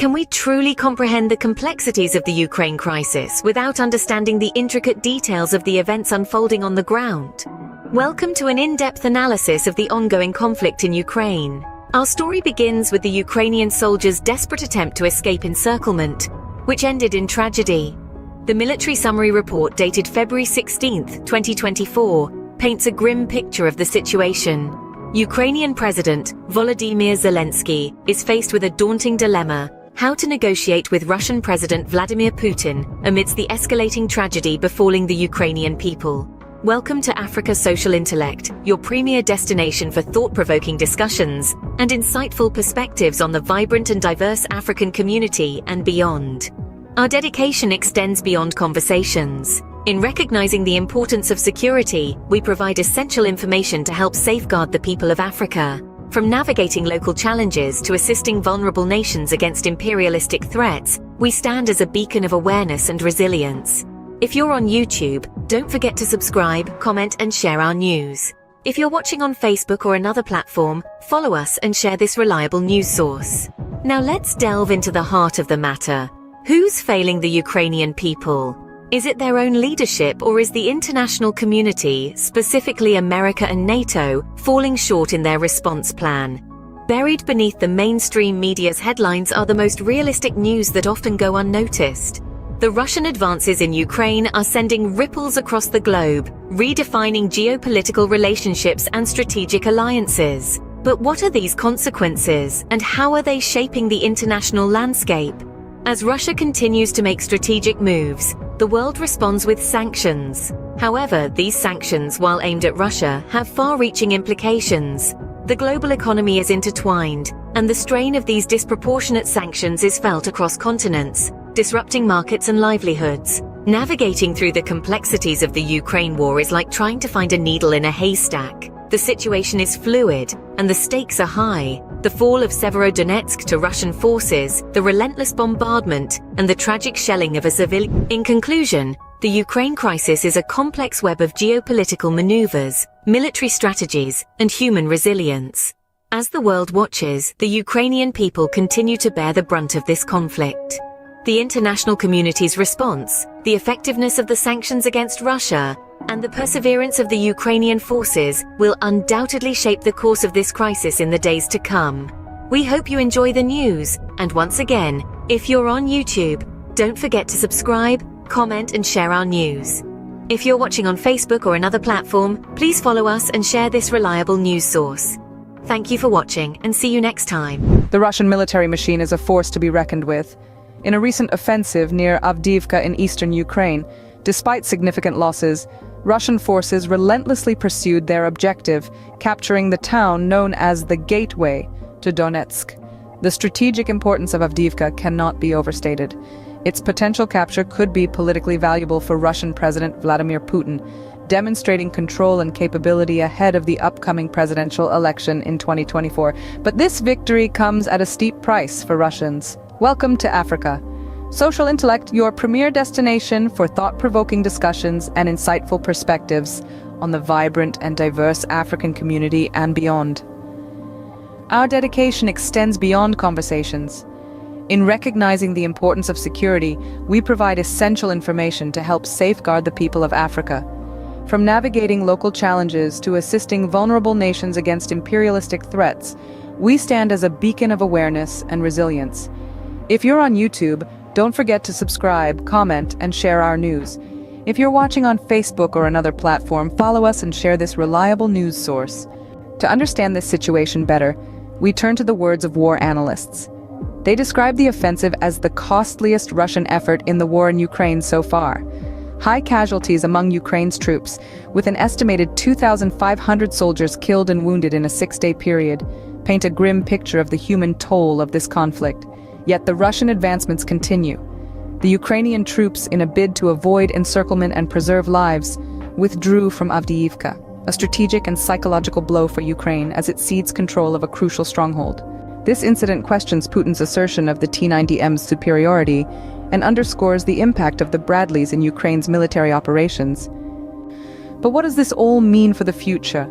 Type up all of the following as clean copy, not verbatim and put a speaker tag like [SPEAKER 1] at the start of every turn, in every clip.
[SPEAKER 1] can we truly comprehend the complexities of the Ukraine crisis without understanding the intricate details of the events unfolding on the ground? Welcome to an in-depth analysis of the ongoing conflict in Ukraine. Our story begins with the Ukrainian soldiers' desperate attempt to escape encirclement, which ended in tragedy. The military summary report dated February 16, 2024, paints a grim picture of the situation. Ukrainian President Volodymyr Zelensky is faced with a daunting dilemma: how to negotiate with Russian President Vladimir Putin amidst the escalating tragedy befalling the Ukrainian people. Welcome to Africa Social Intellect, your premier destination for thought-provoking discussions and insightful perspectives on the vibrant and diverse African community and beyond. Our dedication extends beyond conversations. In recognizing the importance of security, we provide essential information to help safeguard the people of Africa. From navigating local challenges to assisting vulnerable nations against imperialistic threats, we stand as a beacon of awareness and resilience. If you're on YouTube, don't forget to subscribe, comment, and share our news. If you're watching on Facebook or another platform, follow us and share this reliable news source. Now let's delve into the heart of the matter. Who's failing the Ukrainian people? Is it their own leadership, or is the international community, specifically America and NATO, falling short in their response plan? Buried beneath the mainstream media's headlines are the most realistic news that often go unnoticed. The Russian advances in Ukraine are sending ripples across the globe, redefining geopolitical relationships and strategic alliances. But what are these consequences, and how are they shaping the international landscape? As Russia continues to make strategic moves, the world responds with sanctions. However, these sanctions, while aimed at Russia, have far-reaching implications. The global economy is intertwined, and the strain of these disproportionate sanctions is felt across continents, disrupting markets and livelihoods. Navigating through the complexities of the Ukraine war is like trying to find a needle in a haystack. The situation is fluid, and the stakes are high. The fall of Severodonetsk to Russian forces, the relentless bombardment, and the tragic shelling of a civilian. In conclusion, the Ukraine crisis is a complex web of geopolitical maneuvers, military strategies, and human resilience. As the world watches, the Ukrainian people continue to bear the brunt of this conflict. The international community's response, the effectiveness of the sanctions against Russia, and the perseverance of the Ukrainian forces will undoubtedly shape the course of this crisis in the days to come. We hope you enjoy the news, and once again, if you're on YouTube, don't forget to subscribe, comment, and share our news. If you're watching on Facebook or another platform, please follow us and share this reliable news source. Thank you for watching, and see you next time.
[SPEAKER 2] The Russian military machine is a force to be reckoned with. In a recent offensive near Avdiivka in eastern Ukraine, despite significant losses, Russian forces relentlessly pursued their objective, capturing the town known as the gateway to Donetsk. The strategic importance of Avdiivka cannot be overstated. Its potential capture could be politically valuable for Russian President Vladimir Putin, demonstrating control and capability ahead of the upcoming presidential election in 2024. But this victory comes at a steep price for Russians. Welcome to Africa Social Intellect, your premier destination for thought-provoking discussions and insightful perspectives on the vibrant and diverse African community and beyond. Our dedication extends beyond conversations. In recognizing the importance of security, we provide essential information to help safeguard the people of Africa. From navigating local challenges to assisting vulnerable nations against imperialistic threats, we stand as a beacon of awareness and resilience. If you're on YouTube, don't forget to subscribe, comment, and share our news. If you're watching on Facebook or another platform, follow us and share this reliable news source. To understand this situation better, we turn to the words of war analysts. They describe the offensive as the costliest Russian effort in the war in Ukraine so far. High casualties among Ukraine's troops, with an estimated 2,500 soldiers killed and wounded in a 6-day period, paint a grim picture of the human toll of this conflict. Yet the Russian advancements continue. The Ukrainian troops, in a bid to avoid encirclement and preserve lives, withdrew from Avdiivka, a strategic and psychological blow for Ukraine as it cedes control of a crucial stronghold. This incident questions Putin's assertion of the T-90M's superiority and underscores the impact of the Bradleys in Ukraine's military operations. But what does this all mean for the future?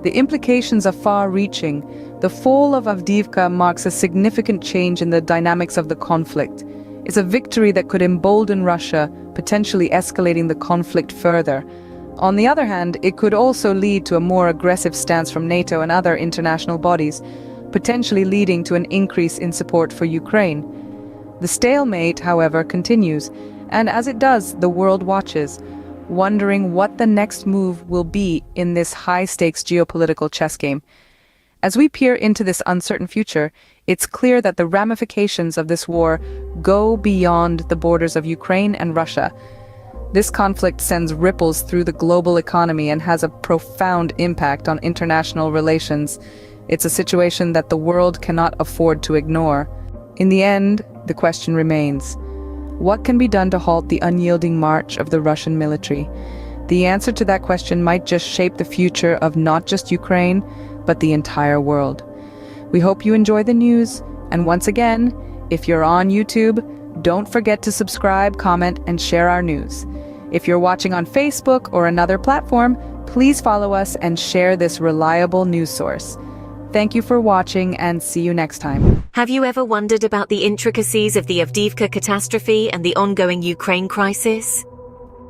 [SPEAKER 2] The implications are far-reaching. The fall of Avdiivka marks a significant change in the dynamics of the conflict. It's a victory that could embolden Russia, potentially escalating the conflict further. On the other hand, it could also lead to a more aggressive stance from NATO and other international bodies, potentially leading to an increase in support for Ukraine. The stalemate, however, continues, and as it does, the world watches, wondering what the next move will be in this high-stakes geopolitical chess game. As we peer into this uncertain future, it's clear that the ramifications of this war go beyond the borders of Ukraine and Russia. This conflict sends ripples through the global economy and has a profound impact on international relations. It's a situation that the world cannot afford to ignore. In the end, the question remains: what can be done to halt the unyielding march of the Russian military? The answer to that question might just shape the future of not just Ukraine, but the entire world. We hope you enjoy the news, and once again, if you're on YouTube, don't forget to subscribe, comment, and share our news. If you're watching on Facebook or another platform, please follow us and share this reliable news source. Thank you for watching, and see you next time.
[SPEAKER 1] Have you ever wondered about the intricacies of the Avdiivka catastrophe and the ongoing Ukraine crisis?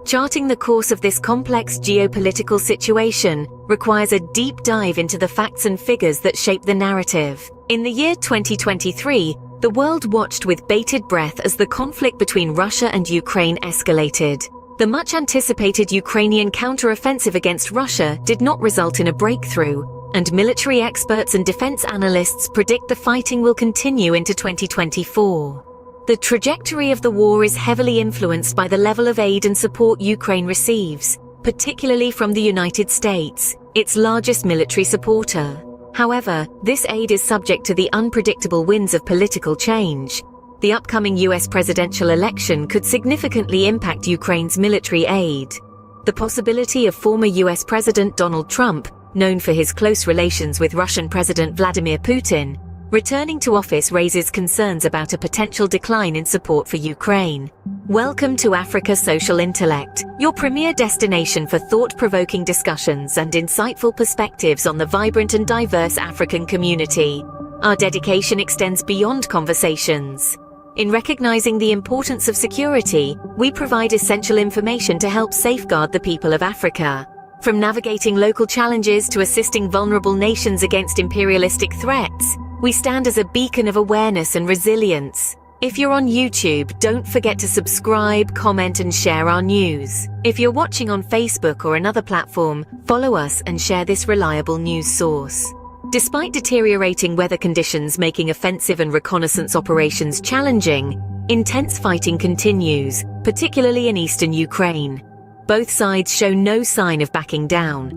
[SPEAKER 1] Charting the course of this complex geopolitical situation requires a deep dive into the facts and figures that shape the narrative. In the year 2023, the world watched with bated breath as the conflict between Russia and Ukraine escalated. The much-anticipated Ukrainian counter-offensive against Russia did not result in a breakthrough, and military experts and defense analysts predict the fighting will continue into 2024. The trajectory of the war is heavily influenced by the level of aid and support Ukraine receives, particularly from the United States, its largest military supporter. However, this aid is subject to the unpredictable winds of political change. The upcoming US presidential election could significantly impact Ukraine's military aid. The possibility of former US President Donald Trump, known for his close relations with Russian President Vladimir Putin, returning to office raises concerns about a potential decline in support for Ukraine. Welcome to Africa Social Intellect, your premier destination for thought-provoking discussions and insightful perspectives on the vibrant and diverse African community. Our dedication extends beyond conversations. In recognizing the importance of security, we provide essential information to help safeguard the people of Africa. From navigating local challenges to assisting vulnerable nations against imperialistic threats, we stand as a beacon of awareness and resilience. If you're on YouTube, don't forget to subscribe, comment, and share our news. If you're watching on Facebook or another platform, follow us and share this reliable news source. Despite deteriorating weather conditions making offensive and reconnaissance operations challenging, intense fighting continues, particularly in eastern Ukraine. Both sides show no sign of backing down.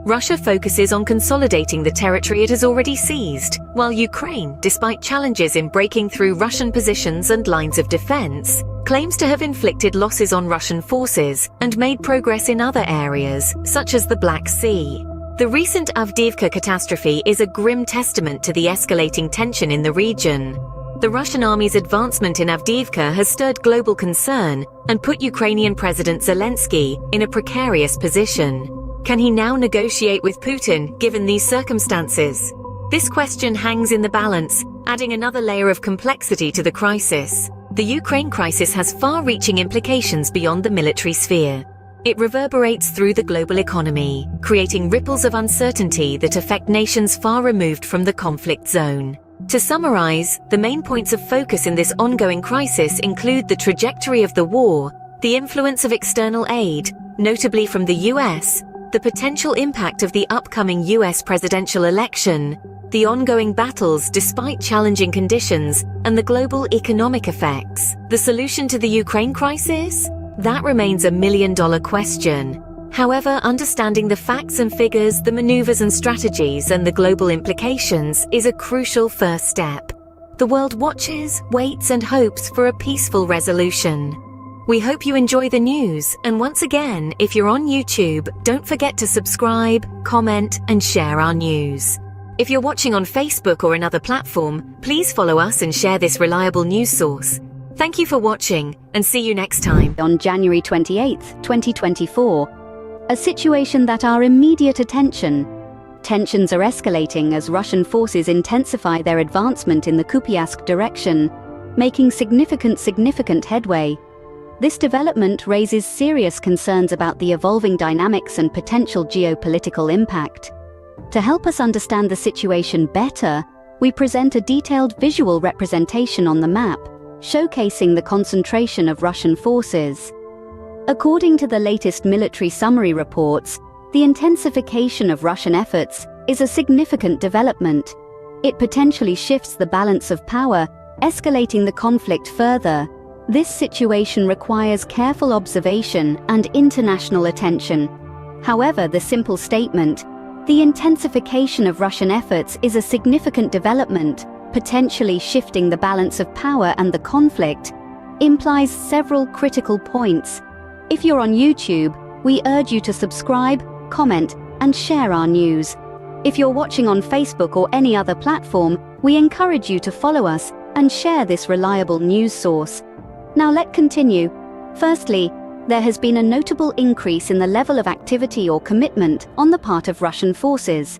[SPEAKER 1] Russia focuses on consolidating the territory it has already seized, while Ukraine, despite challenges in breaking through Russian positions and lines of defense, claims to have inflicted losses on Russian forces and made progress in other areas, such as the Black Sea. The recent Avdiivka catastrophe is a grim testament to the escalating tension in the region. The Russian army's advancement in Avdiivka has stirred global concern and put Ukrainian President Zelensky in a precarious position. Can he now negotiate with Putin given these circumstances? This question hangs in the balance, adding another layer of complexity to the crisis. The Ukraine crisis has far-reaching implications beyond the military sphere. It reverberates through the global economy, creating ripples of uncertainty that affect nations far removed from the conflict zone. To summarize, the main points of focus in this ongoing crisis include the trajectory of the war, the influence of external aid, notably from the US, the potential impact of the upcoming US presidential election, the ongoing battles despite challenging conditions, and the global economic effects. The solution to the Ukraine crisis? That remains a million-dollar question. However, understanding the facts and figures, the maneuvers and strategies, and the global implications is a crucial first step. The world watches, waits, and hopes for a peaceful resolution. We hope you enjoy the news, and once again, if you're on YouTube, don't forget to subscribe, comment, and share our news. If you're watching on Facebook or another platform, please follow us and share this reliable news source. Thank you for watching, and see you next time.
[SPEAKER 3] On January 28, 2024, a situation that our immediate attention Tensions are escalating as Russian forces intensify their advancement in the Kupiansk direction, making significant headway. This development raises serious concerns about the evolving dynamics and potential geopolitical impact. To help us understand the situation better, we present a detailed visual representation on the map, showcasing the concentration of Russian forces. According to the latest military summary reports, the intensification of Russian efforts is a significant development. It potentially shifts the balance of power, escalating the conflict further. This situation requires careful observation and international attention. However, the simple statement, "The intensification of Russian efforts is a significant development, potentially shifting the balance of power and the conflict," implies several critical points. If you're on YouTube, we urge you to subscribe, comment, and share our news. If you're watching on Facebook or any other platform, we encourage you to follow us and share this reliable news source. Now let's continue. Firstly, there has been a notable increase in the level of activity or commitment on the part of Russian forces.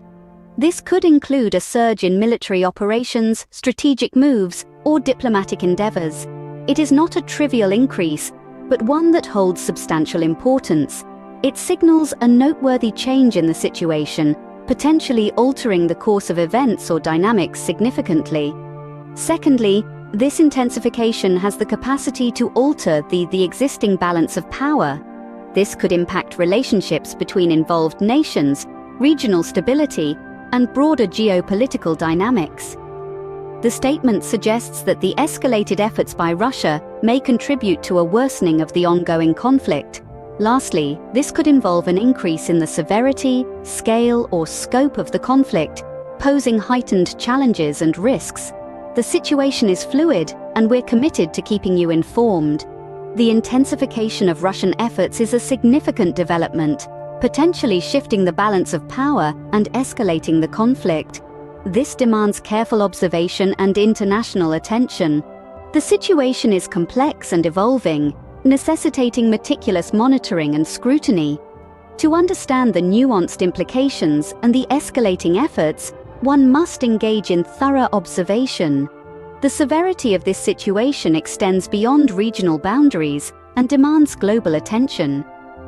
[SPEAKER 3] This could include a surge in military operations, strategic moves, or diplomatic endeavors. It is not a trivial increase, but one that holds substantial importance. It signals a noteworthy change in the situation, potentially altering the course of events or dynamics significantly. Secondly, this intensification has the capacity to alter the existing balance of power. This could impact relationships between involved nations, regional stability, and broader geopolitical dynamics. The statement suggests that the escalated efforts by Russia may contribute to a worsening of the ongoing conflict. Lastly, this could involve an increase in the severity, scale, or scope of the conflict, posing heightened challenges and risks. The situation is fluid, and we're committed to keeping you informed. The intensification of Russian efforts is a significant development, potentially shifting the balance of power and escalating the conflict. This demands careful observation and international attention. The situation is complex and evolving, necessitating meticulous monitoring and scrutiny. To understand the nuanced implications and the escalating efforts, one must engage in thorough observation. The severity of this situation extends beyond regional boundaries and demands global attention.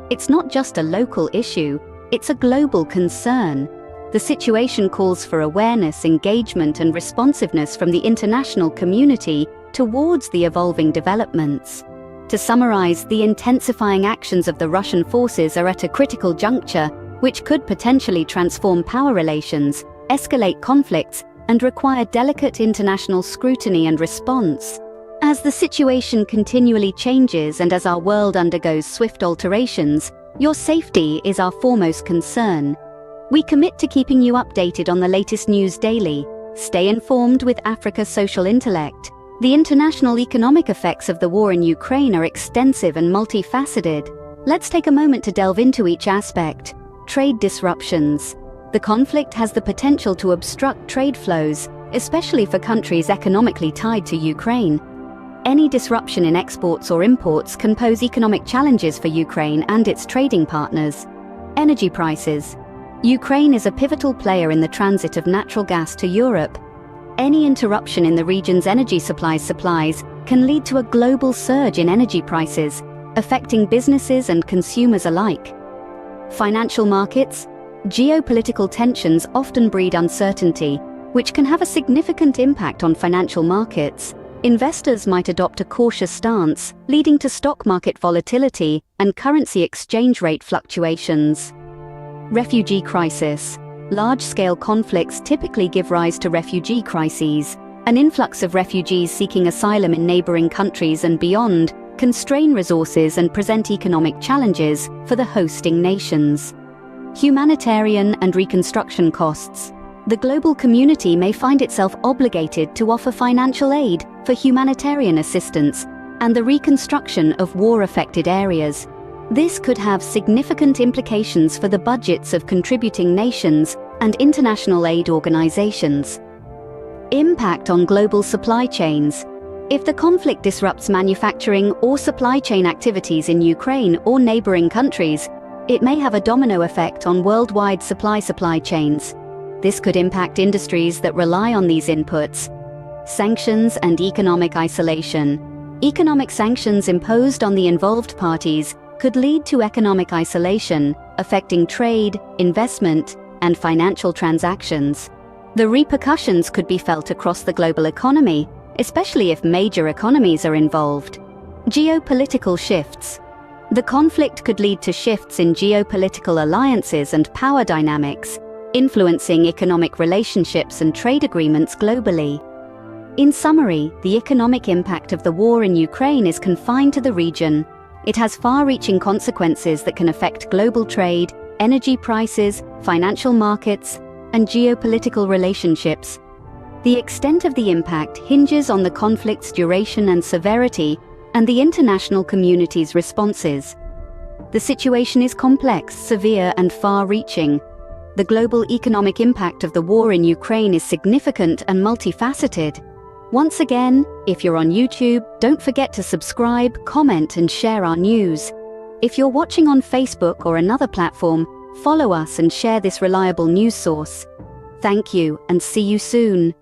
[SPEAKER 3] It's not just a local issue, it's a global concern. The situation calls for awareness, engagement, and responsiveness from the international community towards the evolving developments. To summarize, the intensifying actions of the Russian forces are at a critical juncture, which could potentially transform power relations, escalate conflicts, and require delicate international scrutiny and response. As the situation continually changes and as our world undergoes swift alterations, your safety is our foremost concern. We commit to keeping you updated on the latest news daily. Stay informed with Africa Social Intellect. The international economic effects of the war in Ukraine are extensive and multifaceted. Let's take a moment to delve into each aspect. Trade disruptions. The conflict has the potential to obstruct trade flows, especially for countries economically tied to Ukraine. Any disruption in exports or imports can pose economic challenges for Ukraine and its trading partners. Energy prices. Ukraine is a pivotal player in the transit of natural gas to Europe. Any interruption in the region's energy supplies can lead to a global surge in energy prices, affecting businesses and consumers alike. Financial markets. Geopolitical tensions often breed uncertainty, which can have a significant impact on financial markets. Investors might adopt a cautious stance, leading to stock market volatility and currency exchange rate fluctuations. Refugee crisis. Large-scale conflicts typically give rise to refugee crises. An influx of refugees seeking asylum in neighboring countries and beyond can strain resources and present economic challenges for the hosting nations. Humanitarian and reconstruction costs. The global community may find itself obligated to offer financial aid for humanitarian assistance and the reconstruction of war-affected areas. This could have significant implications for the budgets of contributing nations and international aid organizations. Impact on global supply chains. If the conflict disrupts manufacturing or supply chain activities in Ukraine or neighboring countries, it may have a domino effect on worldwide supply chains. This could impact industries that rely on these inputs. Sanctions and economic isolation. Economic sanctions imposed on the involved parties could lead to economic isolation, affecting trade, investment, and financial transactions. The repercussions could be felt across the global economy, especially if major economies are involved. Geopolitical shifts. The conflict could lead to shifts in geopolitical alliances and power dynamics, influencing economic relationships and trade agreements globally. In summary, the economic impact of the war in Ukraine is confined to the region. It has far-reaching consequences that can affect global trade, energy prices, financial markets, and geopolitical relationships. The extent of the impact hinges on the conflict's duration and severity, and the international community's responses. The situation is complex, severe, and far-reaching. The global economic impact of the war in Ukraine is significant and multifaceted. Once again, if you're on YouTube, don't forget to subscribe, comment, and share our news. If you're watching on Facebook or another platform, follow us and share this reliable news source. Thank you, and see you soon.